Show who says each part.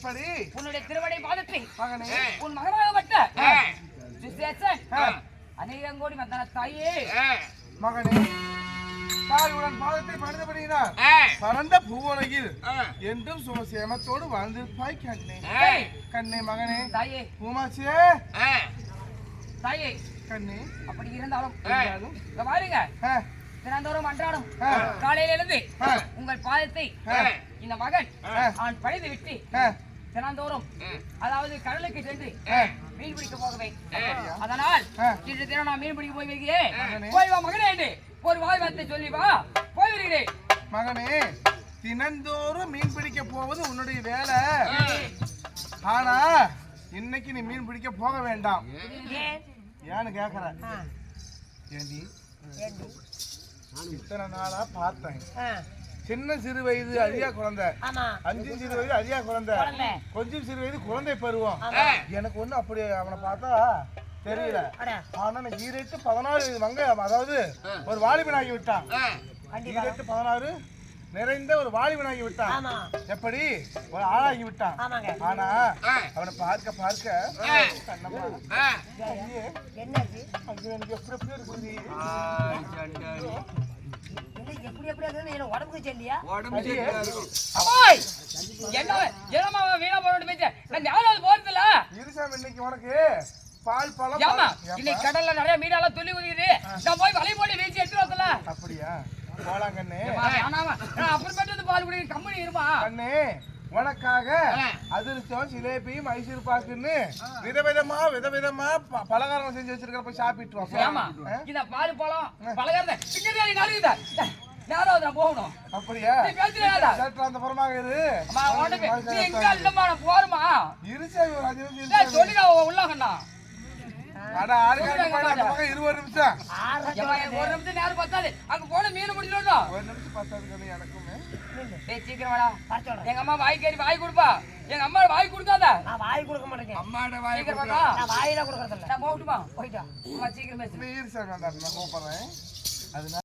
Speaker 1: எப்படி
Speaker 2: உன்னுடைய திருவடி பாதத்தை
Speaker 1: மகனே
Speaker 2: உன் மகனாகப்பட்ட சுசேஷன் அநேகம் கோடி வந்தன தாயே
Speaker 1: மகனே தாயுடன் பாதத்தை பணிந்தபடியினார் பரந்த பூவுலகில் என்றும் சுமசேமத்தோடு வாழ்ந்திருப்பாய் கண்ணே கண்ணே மகனே
Speaker 2: தாயே
Speaker 1: பூமாச்சியே
Speaker 2: தாயே
Speaker 1: கண்ணே
Speaker 2: அப்படி இருந்தாலும் இங்க பாருங்க தினந்தோறும் அன்றாடம் காலையில இருந்து உங்கள் பாதத்தை இந்த மகன் அவன் பணிந்து விட்டு தினந்தோறும் அதாவது கடலுக்கு சென்று மீன் பிடிக்க போகவே அதனால் இன்று தினம் நான் மீன் பிடிக்க போய் வருகிறேன் போய் வா மகனே என்று ஒரு வாய்வார்த்தை சொல்லி வா போய் வருகிறேன்
Speaker 1: மகனே தினந்தோறும் மீன் பிடிக்க போவது உன்னுடைய வேலை ஆனா இன்னைக்கு நீ மீன் பிடிக்க போக வேண்டாம் ஏன்னு கேக்குற ஏண்டி இத்தனை நாளா பார்த்தேன் சின்ன சிறு வயது அழியா குழந்தை 5 சிறு வயது அழியா குழந்தை கொஞ்சம் சிறு வயது குழந்தை பருவம் எனக்கு ஒண்ணு அப்படி அவனை பார்த்தா தெரியல ஆனா ஈரெட்டு 16 மங்க அதாவது ஒரு வாலிபனாகி விட்டான் ஈரெட்டு 16 நிறைந்த ஒரு வாலிபனாகி விட்டான் எப்படி ஒரு ஆளாகி விட்டான் ஆனா அவனை பார்க்க பார்க்க எனக்கு எப்படி எப்படி இருக்குது
Speaker 2: எப்படி எப்படி உடம்புக்கு செல்லியா என்ன வீணா போறது போறதில்ல
Speaker 1: இருசாமி இன்னைக்கு உனக்கு பால் பழம்
Speaker 2: இன்னைக்கு கடல்ல நிறைய மீனெல்லாம் துள்ளி குதிக்குது நான் போய் வலை போட்டு வீசி எடுத்து வரல
Speaker 1: அப்படியா போலாம் கண்ணே
Speaker 2: அப்புறமேட்டு பால் குடி கம்பெனி இருமா
Speaker 1: கண்ணே உனக்காக அதிர்ஷ்டம் ஜிலேபி மைசூர் பாக்குன்னு விதவிதமா பலகாரம் செஞ்சு வச்சிருக்க போய் சாப்பிட்டு
Speaker 2: ஆமா இந்த பால் பழம் பலகாரத்தை பின்னாடி நடுங்குதா யாராவது நான் போகணும்
Speaker 1: அப்படியா அந்த புறமாக இரு
Speaker 2: இல்லம்மா நான் போருமா
Speaker 1: இருசா ஒரு 5 நிமிஷம்
Speaker 2: சொல்லி உள்ளாங்கண்ணா
Speaker 1: அட 6 நிமிஷம் 20 நிமிஷம்
Speaker 2: ஒரு நிமிஷம் நேரம் பத்தாது அங்க போன மீன் முடியணும்
Speaker 1: 1 நிமிஷம் பத்தாது எனக்குமே
Speaker 2: சீக்கிரம் வாடா எங்க அம்மா வாய் கேரி வாய் கொடுப்பா எங்க அம்மா வாய் கொடுக்காத நான் வாய் கொடுக்க மாட்டேன்
Speaker 1: அம்மாட வாய்
Speaker 2: கொடுக்கா நான் வாயில கொடுக்கறதில்ல நான் போட்டுமா போய்டா அம்மா சீக்கிரம் பேசு
Speaker 1: ப்ளீஸ் நான் கூப்பிடுறேன் அதனால